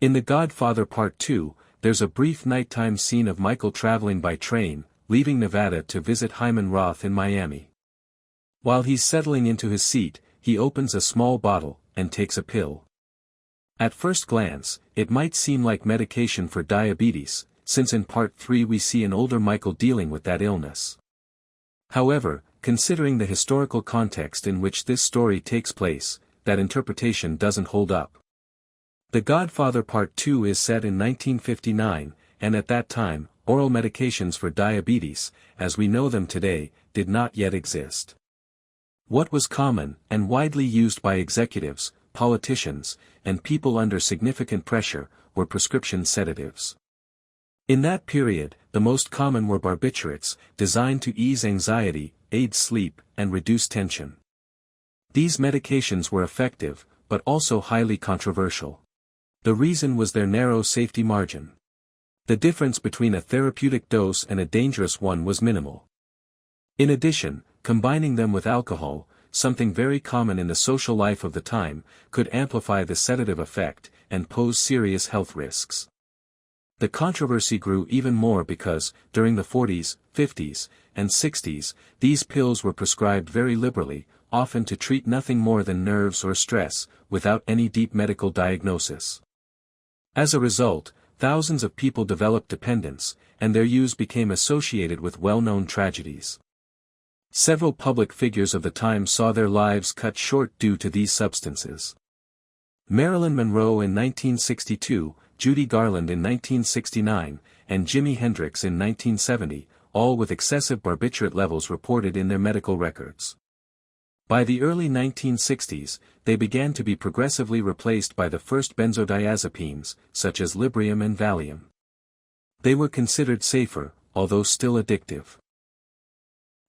In The Godfather Part 2, there's a brief nighttime scene of Michael traveling by train, leaving Nevada to visit Hyman Roth in Miami. While he's settling into his seat, he opens a small bottle, and takes a pill. At first glance, it might seem like medication for diabetes, since in Part 3 we see an older Michael dealing with that illness. However, considering the historical context in which this story takes place, that interpretation doesn't hold up. The Godfather Part 2 is set in 1959, and at that time, oral medications for diabetes, as we know them today, did not yet exist. What was common, and widely used by executives, politicians, and people under significant pressure, were prescription sedatives. In that period, the most common were barbiturates, designed to ease anxiety, aid sleep, and reduce tension. These medications were effective, but also highly controversial. The reason was their narrow safety margin. The difference between a therapeutic dose and a dangerous one was minimal. In addition, combining them with alcohol, something very common in the social life of the time, could amplify the sedative effect, and pose serious health risks. The controversy grew even more because, during the 40s, 50s, and 60s, these pills were prescribed very liberally, often to treat nothing more than nerves or stress, without any deep medical diagnosis. As a result, thousands of people developed dependence, and their use became associated with well-known tragedies. Several public figures of the time saw their lives cut short due to these substances. Marilyn Monroe in 1962, Judy Garland in 1969, and Jimi Hendrix in 1970, all with excessive barbiturate levels reported in their medical records. By the early 1960s, they began to be progressively replaced by the first benzodiazepines, such as Librium and Valium. They were considered safer, although still addictive.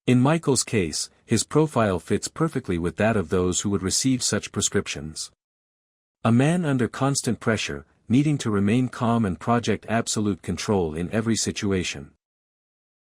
In Michael's case, his profile fits perfectly with that of those who would receive such prescriptions. A man under constant pressure, needing to remain calm and project absolute control in every situation.